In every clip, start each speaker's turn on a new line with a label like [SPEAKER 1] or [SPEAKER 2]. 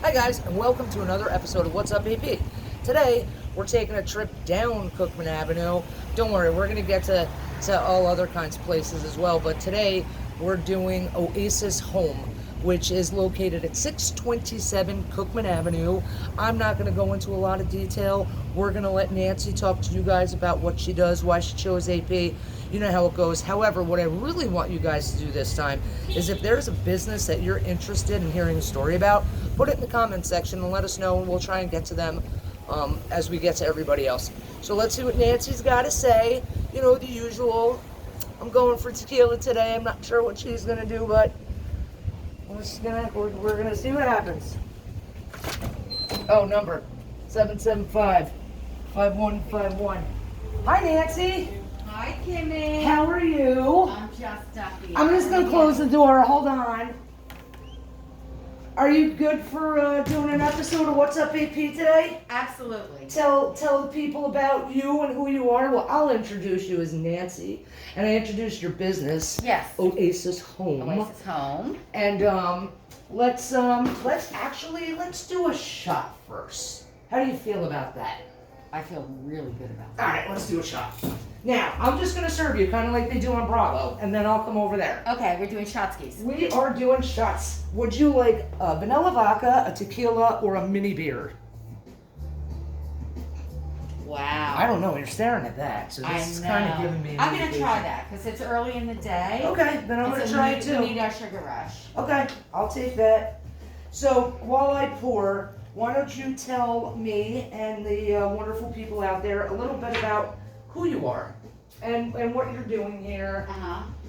[SPEAKER 1] Hi guys, and welcome to another episode of What's Up AP. Today, we're taking a trip down Cookman Avenue. Don't worry, we're going to get to all other kinds of places as well, but today we're doing Oasis Home, which is located at 627 Cookman Avenue. I'm not going to go into a lot of detail. We're going to let Nancy talk to you guys about what she does, why she chose AP. You know how it goes. However, what I really want you guys to do this time is if there's a business that you're interested in hearing a story about, put it in the comment section and let us know, and we'll try and get to them as we get to everybody else. So let's see what Nancy's got to say. You know, the usual. I'm going for tequila today. I'm not sure what she's going to do, but we're gonna see what happens. Oh, number 775-5151. Hi, Nancy.
[SPEAKER 2] Hi, Kimmee.
[SPEAKER 1] How are you?
[SPEAKER 2] I'm just up here.
[SPEAKER 1] I'm just gonna close the door. Hold on. Are you good for doing an episode of What's Up AP today?
[SPEAKER 2] Absolutely.
[SPEAKER 1] Tell the people about you and who you are. Well, I'll introduce you as Nancy, and I introduced your business.
[SPEAKER 2] Yes.
[SPEAKER 1] Oasis Home.
[SPEAKER 2] Oasis Home.
[SPEAKER 1] And let's do a shot first. How do you feel about that?
[SPEAKER 2] I feel really good about
[SPEAKER 1] All
[SPEAKER 2] that.
[SPEAKER 1] right, let's do a shot. Now, I'm just gonna serve you kind of like they do on Bravo, and then I'll come over there.
[SPEAKER 2] Okay, we're doing shotskis.
[SPEAKER 1] We are doing shots. Would you like a vanilla vodka, a tequila, or a mini beer?
[SPEAKER 2] Wow.
[SPEAKER 1] I don't know. You're staring at that, so
[SPEAKER 2] I
[SPEAKER 1] this is
[SPEAKER 2] know.
[SPEAKER 1] kind of giving me. An
[SPEAKER 2] I'm gonna
[SPEAKER 1] indication.
[SPEAKER 2] try that because it's early in the day.
[SPEAKER 1] Okay, then I'm gonna try it too.
[SPEAKER 2] We need our sugar rush.
[SPEAKER 1] Okay, I'll take that. So while I pour, why don't you tell me and the wonderful people out there a little bit about who you are and what you're doing here.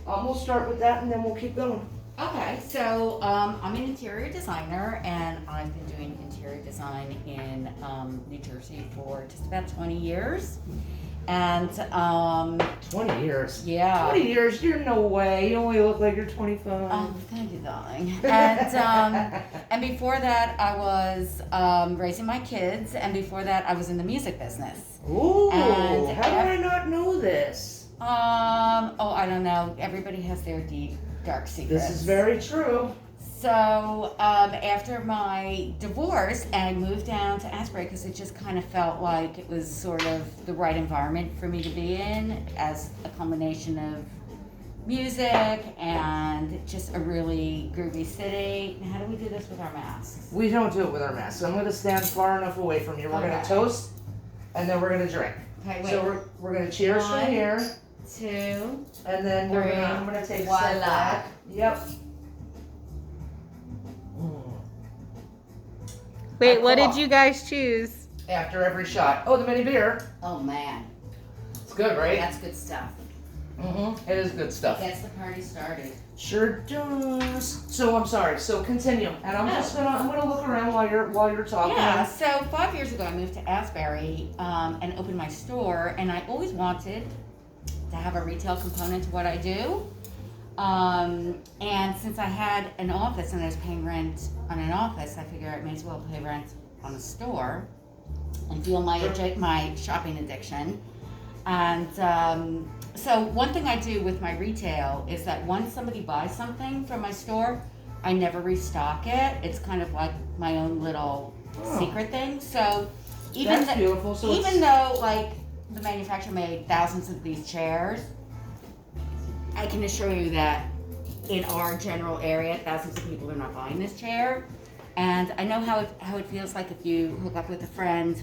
[SPEAKER 1] We'll start with that and then we'll keep going.
[SPEAKER 2] Okay, so I'm an interior designer and I've been doing interior design in New Jersey for just about 20 years. And
[SPEAKER 1] 20 years?
[SPEAKER 2] Yeah.
[SPEAKER 1] 20 years? You're no way. You only look like you're 25.
[SPEAKER 2] Oh, thank you, darling. And before that, I was raising my kids, and before that, I was in the music business.
[SPEAKER 1] Ooh,
[SPEAKER 2] And
[SPEAKER 1] how did I not know this?
[SPEAKER 2] Oh, I don't know. Everybody has their deep, dark secrets.
[SPEAKER 1] This is very true.
[SPEAKER 2] So, after my divorce, I moved down to Asbury because it just kind of felt like it was sort of the right environment for me to be in as a combination of music and just a really groovy city. Now, how do we do this with our masks?
[SPEAKER 1] We don't do it with our masks. So I'm going to stand far enough away from you. We're going to toast, and then we're going to drink.
[SPEAKER 2] Okay, wait.
[SPEAKER 1] So we're going to cheers from here.
[SPEAKER 2] 2,
[SPEAKER 1] And then I'm going to take a
[SPEAKER 2] voila.
[SPEAKER 1] step back. Yep.
[SPEAKER 3] Wait, what did you guys choose?
[SPEAKER 1] After every shot. Oh, the mini beer.
[SPEAKER 2] Oh man,
[SPEAKER 1] It's good, right?
[SPEAKER 2] that's good stuff.
[SPEAKER 1] Mm-hmm. It is good stuff.
[SPEAKER 2] Gets the party started.
[SPEAKER 1] Sure does. So I'm sorry. So continue, and I'm gonna look around while you're talking.
[SPEAKER 2] Yeah, so 5 years ago I moved to Asbury and opened my store, and I always wanted to have a retail component to what I do. And since I had an office and I was paying rent on an office, I figured I may as well pay rent on a store and feel my shopping addiction. And so one thing I do with my retail is that once somebody buys something from my store, I never restock it. It's kind of like my own little secret thing. So
[SPEAKER 1] That's beautiful. So
[SPEAKER 2] even though like the manufacturer made thousands of these chairs, I can assure you that in our general area, thousands of people are not buying this chair. And I know how it feels like if you hook up with a friend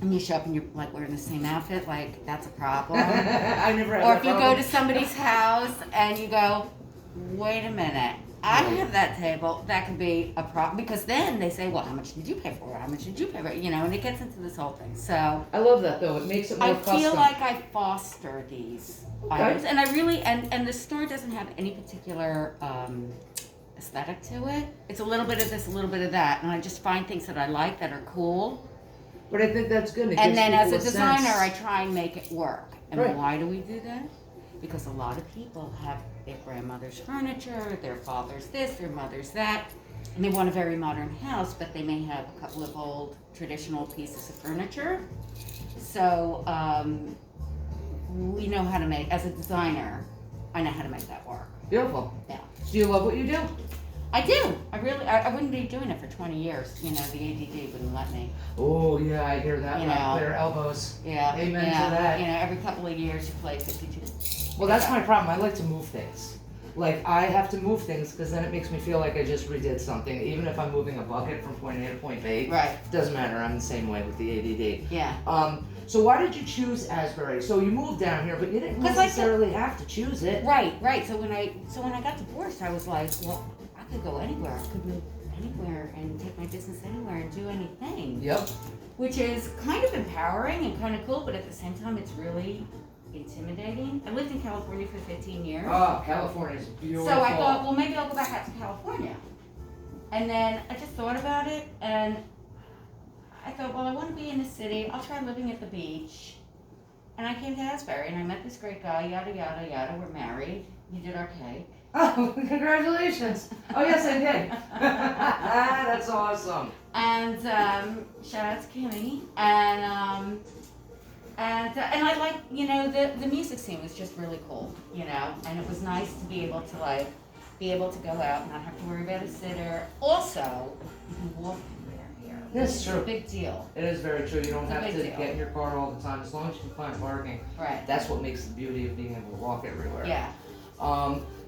[SPEAKER 2] and you show up and you're like wearing the same outfit, like that's a problem.
[SPEAKER 1] I never had
[SPEAKER 2] Or
[SPEAKER 1] that
[SPEAKER 2] if you
[SPEAKER 1] problem.
[SPEAKER 2] go to somebody's house and you go, wait a minute, I have that table, that could be a problem. Because then they say, well, how much did you pay for it? How much did you pay for it? You know, and it gets into this whole thing. So
[SPEAKER 1] I love that though. It makes it more
[SPEAKER 2] I
[SPEAKER 1] custom.
[SPEAKER 2] feel like I foster these items, and I really and the store doesn't have any particular aesthetic to it. It's a little bit of this, a little bit of that, and I just find things that I like that are cool.
[SPEAKER 1] But I think that's good. It
[SPEAKER 2] And
[SPEAKER 1] gives
[SPEAKER 2] then as a
[SPEAKER 1] people
[SPEAKER 2] designer,
[SPEAKER 1] sense.
[SPEAKER 2] I try and make it work. And
[SPEAKER 1] Right.
[SPEAKER 2] why do we do that? Because a lot of people have their grandmother's furniture, their father's this, their mother's that, and they want a very modern house, but they may have a couple of old traditional pieces of furniture. So we know how to make, as a designer, I know how to make that work.
[SPEAKER 1] Beautiful.
[SPEAKER 2] Yeah.
[SPEAKER 1] Do you love what you do?
[SPEAKER 2] I do. I wouldn't be doing it for 20 years. The ADD wouldn't let me.
[SPEAKER 1] Oh, yeah, I hear that.
[SPEAKER 2] You know.
[SPEAKER 1] Clear elbows.
[SPEAKER 2] Yeah.
[SPEAKER 1] Amen to that.
[SPEAKER 2] Every couple of years you play 52.
[SPEAKER 1] Well, that's my problem. I like to move things. Like, I have to move things because then it makes me feel like I just redid something. Even if I'm moving a bucket from point A to point B.
[SPEAKER 2] Right.
[SPEAKER 1] Doesn't matter. I'm the same way with the ADD.
[SPEAKER 2] Yeah.
[SPEAKER 1] So why did you choose Asbury? So you moved down here, but you didn't necessarily have to choose it.
[SPEAKER 2] Right. So when I got divorced, I was like, well, I could go anywhere. I could move anywhere and take my business anywhere and do anything.
[SPEAKER 1] Yep.
[SPEAKER 2] Which is kind of empowering and kind of cool, but at the same time, it's really intimidating. I lived in California for 15 years.
[SPEAKER 1] Oh, California is beautiful.
[SPEAKER 2] So I thought, well, maybe I'll go back out to California. And then I just thought about it, and I thought, well, I want to be in the city. I'll try living at the beach. And I came to Asbury, and I met this great guy, yada, yada, yada. We're married. He did our cake.
[SPEAKER 1] Oh, congratulations. Oh, yes, I did. That's awesome.
[SPEAKER 2] And shout out to Kimmee. And I like, the music scene was just really cool, and it was nice to be able to go out and not have to worry about a sitter. Also, you can walk everywhere here.
[SPEAKER 1] That's true.
[SPEAKER 2] It's a big deal.
[SPEAKER 1] It is very true. You don't
[SPEAKER 2] It's a
[SPEAKER 1] have
[SPEAKER 2] big
[SPEAKER 1] to
[SPEAKER 2] deal.
[SPEAKER 1] get in your car all the time as long as you can find parking.
[SPEAKER 2] Right.
[SPEAKER 1] That's what makes the beauty of being able to walk everywhere.
[SPEAKER 2] Yeah.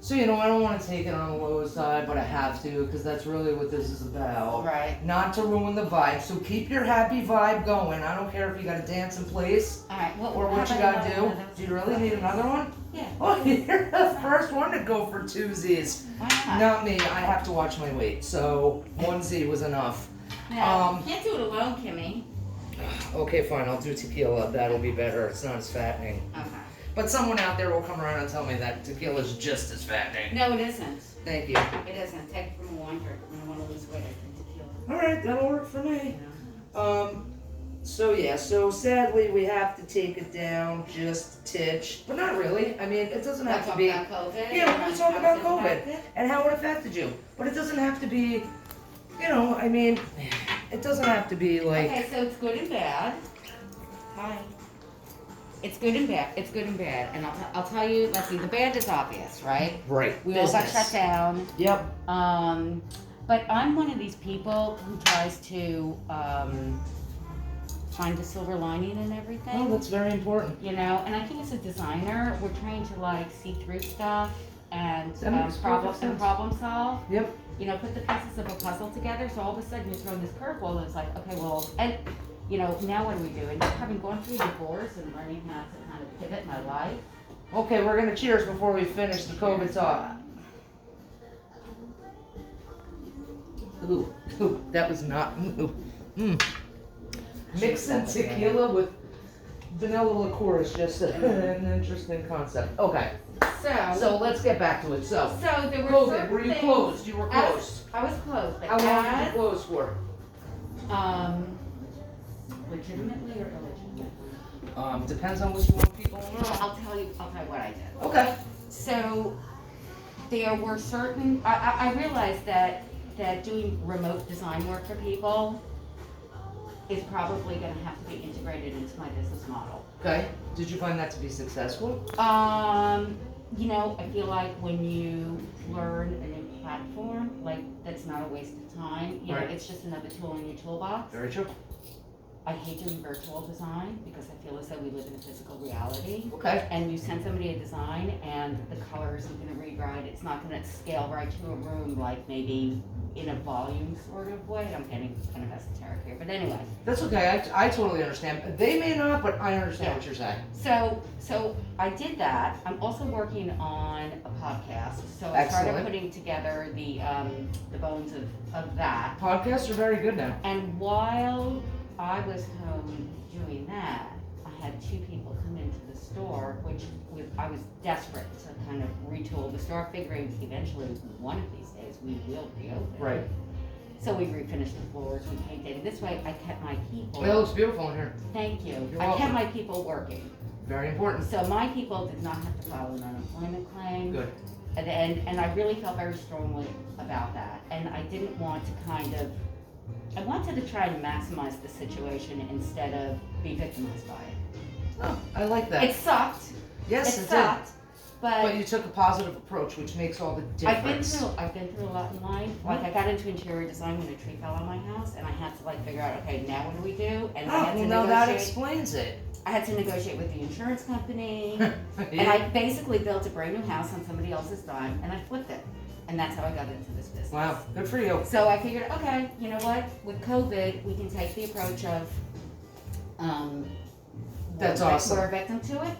[SPEAKER 1] So, I don't want to take it on the low side, but I have to because that's really what this is about.
[SPEAKER 2] Right.
[SPEAKER 1] Not to ruin the vibe. So keep your happy vibe going. I don't care if you got to dance in place
[SPEAKER 2] All right.
[SPEAKER 1] or what you got to do. Do you really need another one?
[SPEAKER 2] Yeah.
[SPEAKER 1] Oh, you're the first one to go for twosies.
[SPEAKER 2] Why not?
[SPEAKER 1] Not me. I have to watch my weight. So 1Z was enough.
[SPEAKER 2] Yeah. Can't do it alone, Kimmee.
[SPEAKER 1] Okay, fine. I'll do tequila. That'll be better. It's not as fattening.
[SPEAKER 2] Okay.
[SPEAKER 1] But someone out there will come around and tell me that tequila is just as fattening.
[SPEAKER 2] No, it isn't.
[SPEAKER 1] Thank you.
[SPEAKER 2] It isn't. Take it from a wine drink when I want to lose weight. I drink tequila.
[SPEAKER 1] All right, that'll work for me.
[SPEAKER 2] You
[SPEAKER 1] So sadly we have to take it down just a titch, but not really. I mean, it doesn't have to be.
[SPEAKER 2] About COVID.
[SPEAKER 1] Yeah, we're gonna talk about
[SPEAKER 2] How it's
[SPEAKER 1] COVID
[SPEAKER 2] impacted.
[SPEAKER 1] and how it affected you, but it doesn't have to be. I mean, it doesn't have to be like.
[SPEAKER 2] Okay, so it's good and bad. Hi. It's good and bad. It's good and bad. And I'll tell you, let's see, the bad is obvious, right?
[SPEAKER 1] Right.
[SPEAKER 2] We all got shut down.
[SPEAKER 1] Yep.
[SPEAKER 2] But I'm one of these people who tries to find the silver lining in everything.
[SPEAKER 1] Oh, that's very important.
[SPEAKER 2] And I think as a designer, we're trained to see through stuff and
[SPEAKER 1] That makes perfect sense.
[SPEAKER 2] problem solve.
[SPEAKER 1] Yep.
[SPEAKER 2] Put the pieces of a puzzle together. So all of a sudden you're throwing this curveball, and it's like, okay, well, and now what do we do? And having gone through divorce and learning how to kind of pivot my life.
[SPEAKER 1] Okay, we're gonna cheers before we finish the COVID talk. Ooh, that was not. Mixing tequila with vanilla liqueur is just an interesting concept. Okay, so let's get back to it. So
[SPEAKER 2] there were
[SPEAKER 1] COVID,
[SPEAKER 2] certain
[SPEAKER 1] were you
[SPEAKER 2] things-
[SPEAKER 1] closed? You were closed.
[SPEAKER 2] I was closed. But
[SPEAKER 1] How long were you
[SPEAKER 2] as,
[SPEAKER 1] closed for?
[SPEAKER 2] legitimately or illegitimately?
[SPEAKER 1] Depends on what you want people to know.
[SPEAKER 2] I'll tell you what I did.
[SPEAKER 1] Okay.
[SPEAKER 2] So there were certain, I realized that doing remote design work for people is probably going to have to be integrated into my business model.
[SPEAKER 1] Okay. Did you find that to be successful?
[SPEAKER 2] I feel like when you learn a new platform, that's not a waste of time.
[SPEAKER 1] Right.
[SPEAKER 2] It's just another tool in your toolbox.
[SPEAKER 1] Very true.
[SPEAKER 2] I hate doing virtual design because I feel as though we live in a physical reality.
[SPEAKER 1] Okay.
[SPEAKER 2] And you send somebody a design and the color isn't going to read right. It's not going to scale right to a room like maybe in a volume sort of way. I'm getting kind of esoteric here. But anyway.
[SPEAKER 1] That's okay. I totally understand. They may not, but I understand what you're saying.
[SPEAKER 2] So I did that. I'm also working on a podcast. So I started
[SPEAKER 1] Excellent.
[SPEAKER 2] putting together the bones of that.
[SPEAKER 1] Podcasts are very good now.
[SPEAKER 2] And while I was home doing that, I had two people come into the store, I was desperate to kind of retool the store, figuring eventually one of these days we will reopen.
[SPEAKER 1] Right.
[SPEAKER 2] So we refinished the floors, we painted. This way I kept my people.
[SPEAKER 1] It looks beautiful in here.
[SPEAKER 2] Thank you.
[SPEAKER 1] You're
[SPEAKER 2] I kept
[SPEAKER 1] welcome.
[SPEAKER 2] my people working.
[SPEAKER 1] Very important.
[SPEAKER 2] So my people did not have to file an unemployment claim.
[SPEAKER 1] Good.
[SPEAKER 2] And I really felt very strongly about that. And I didn't want to I wanted to try and maximize the situation instead of be victimized by it.
[SPEAKER 1] Oh, I like that.
[SPEAKER 2] It sucked.
[SPEAKER 1] Yes,
[SPEAKER 2] it
[SPEAKER 1] it
[SPEAKER 2] sucked.
[SPEAKER 1] But you took a positive approach, which makes all the difference.
[SPEAKER 2] I've been through a lot in life. Like I got into interior design when a tree fell on my house, and I had to like figure out, okay, now what do we do? And I had to
[SPEAKER 1] now that
[SPEAKER 2] negotiate.
[SPEAKER 1] explains it.
[SPEAKER 2] I had to negotiate with the insurance company,
[SPEAKER 1] Yeah.
[SPEAKER 2] and I basically built a brand new house on somebody else's dime, and I flipped it, and that's how I got into this business.
[SPEAKER 1] Wow, good for you.
[SPEAKER 2] So I figured, okay, you know what? With COVID, we can take the approach of,
[SPEAKER 1] That's awesome.
[SPEAKER 2] we're a victim to it,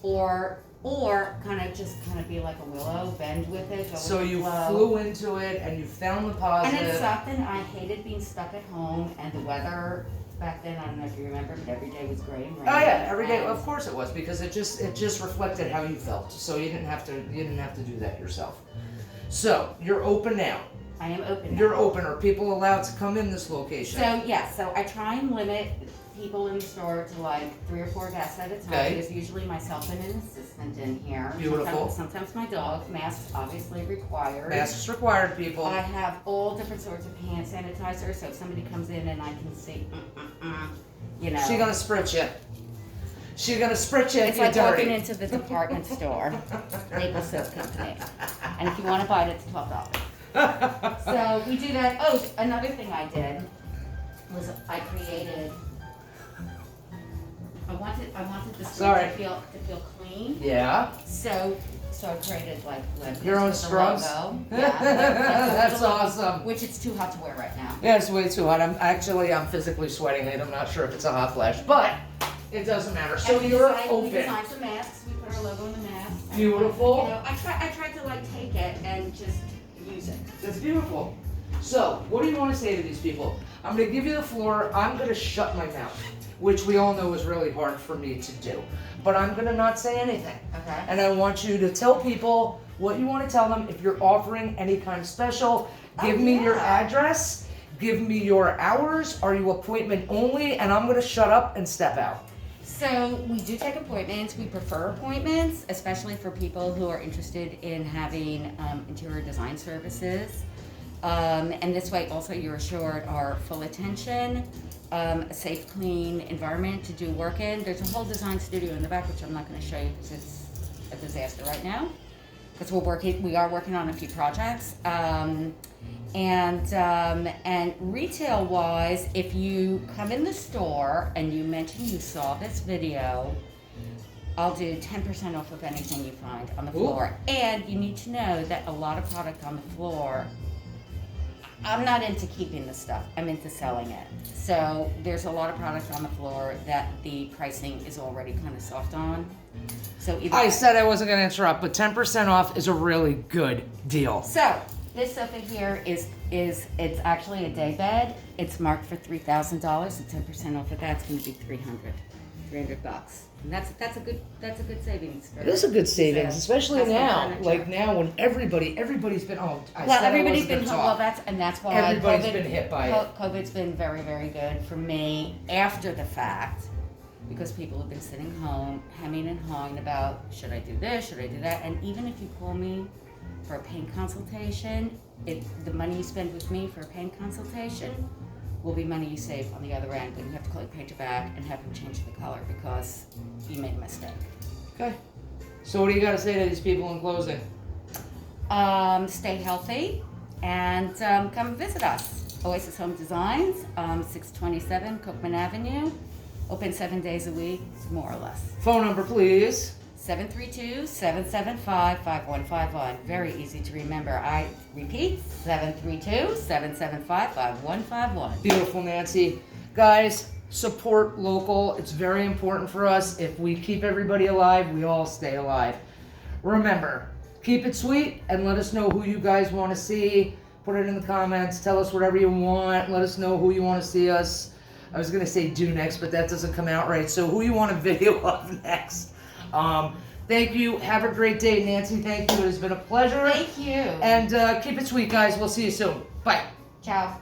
[SPEAKER 2] or kind of be like a willow, bend with it, go
[SPEAKER 1] So
[SPEAKER 2] with the
[SPEAKER 1] you
[SPEAKER 2] flow.
[SPEAKER 1] flew into it and you found the positive.
[SPEAKER 2] And it sucked, and I hated being stuck at home, and the weather back then, I don't know if you remember, but every day was gray and rainy.
[SPEAKER 1] Oh yeah, every day.
[SPEAKER 2] and-
[SPEAKER 1] Of course it was, because it just reflected how you felt. So you didn't have to do that yourself. So you're open now.
[SPEAKER 2] I am open now.
[SPEAKER 1] You're open. Are people allowed to come in this location?
[SPEAKER 2] So yes, so I try and limit people in the store to like 3 or 4 guests at a time.
[SPEAKER 1] Okay.
[SPEAKER 2] There's usually myself and an assistant in here.
[SPEAKER 1] Beautiful.
[SPEAKER 2] Sometimes my dog. Masks obviously required.
[SPEAKER 1] Masks required, people.
[SPEAKER 2] I have all different sorts of hand sanitizer, so if somebody comes in and I can see, you know.
[SPEAKER 1] She's gonna spritz you. She's gonna spritz you if
[SPEAKER 2] It's
[SPEAKER 1] you're
[SPEAKER 2] like
[SPEAKER 1] dirty.
[SPEAKER 2] walking into the department store, Maple Soap Company, and if you want to buy it, it's $12. So we do that. Oh, another thing I did was I created. I wanted the store
[SPEAKER 1] Sorry.
[SPEAKER 2] to feel clean.
[SPEAKER 1] Yeah.
[SPEAKER 2] So I created like
[SPEAKER 1] Your own
[SPEAKER 2] with the
[SPEAKER 1] scrubs?
[SPEAKER 2] logo.
[SPEAKER 1] That's
[SPEAKER 2] the logo,
[SPEAKER 1] awesome.
[SPEAKER 2] Which it's too hot to wear right now.
[SPEAKER 1] Yeah, it's way too hot. I'm physically sweating it. I'm not sure if it's a hot flash, but it doesn't matter. So
[SPEAKER 2] And
[SPEAKER 1] you're
[SPEAKER 2] we
[SPEAKER 1] open.
[SPEAKER 2] designed some masks. We put our logo in the mask. And,
[SPEAKER 1] Beautiful.
[SPEAKER 2] You know, I tried to like take it and just use it.
[SPEAKER 1] That's beautiful. So, what do you want to say to these people? I'm going to give you the floor. I'm going to shut my mouth, which we all know is really hard for me to do. But I'm going to not say anything.
[SPEAKER 2] Okay.
[SPEAKER 1] And I want you to tell people what you want to tell them. If you're offering any kind of special, give me your
[SPEAKER 2] yeah.
[SPEAKER 1] address, give me your hours. Are you appointment only? And I'm going to shut up and step out.
[SPEAKER 2] So we do take appointments. We prefer appointments, especially for people who are interested in having interior design services. And this way also you're assured our full attention, a safe, clean environment to do work in. There's a whole design studio in the back, which I'm not going to show you because it's a disaster right now. Because we are working on a few projects. And retail wise, if you come in the store and you mention you saw this video, I'll do 10% off of anything you find on the floor. And you need to know that a lot of product on the floor, I'm not into keeping the stuff, I'm into selling it. So there's a lot of product on the floor that the pricing is already kind of soft on. So
[SPEAKER 1] I said I wasn't going to interrupt, but 10% off is a really good deal.
[SPEAKER 2] So this sofa here is it's actually a day bed. It's marked for $3,000, and 10% off of that's going to be $300. And that's a good savings.
[SPEAKER 1] It is a good savings, especially
[SPEAKER 2] custom
[SPEAKER 1] now.
[SPEAKER 2] furniture.
[SPEAKER 1] Like now, when everybody's been
[SPEAKER 2] Well,
[SPEAKER 1] said
[SPEAKER 2] everybody's
[SPEAKER 1] I
[SPEAKER 2] been
[SPEAKER 1] wasn't
[SPEAKER 2] home.
[SPEAKER 1] gonna
[SPEAKER 2] Well,
[SPEAKER 1] talk.
[SPEAKER 2] that's why
[SPEAKER 1] Everybody's been hit by it.
[SPEAKER 2] COVID's been very, very good for me after the fact, because people have been sitting home, hemming and hawing about should I do this, should I do that, and even if you call me for a paint consultation, the money you spend with me for a paint consultation will be money you save on the other end, and you have to call your painter back and have him change the color because you made a mistake.
[SPEAKER 1] Okay. So what do you got to say to these people in closing?
[SPEAKER 2] Stay healthy and come visit us. Oasis Home Designs, 627 Cookman Avenue. Open 7 days a week, more or less.
[SPEAKER 1] Phone number, please.
[SPEAKER 2] 732-775-5151. Very easy to remember. I repeat, 732-775-5151.
[SPEAKER 1] Beautiful, Nancy. Guys, support local. It's very important for us. If we keep everybody alive, we all stay alive. Remember, keep it sweet and let us know who you guys want to see. Put it in the comments. Tell us whatever you want. Let us know who you want to see us. I was going to say do next, but that doesn't come out right. So who you want a video of next. Thank you. Have a great day, Nancy. Thank you. It has been a pleasure.
[SPEAKER 2] Thank you.
[SPEAKER 1] And keep it sweet, guys. We'll see you soon. Bye.
[SPEAKER 2] Ciao.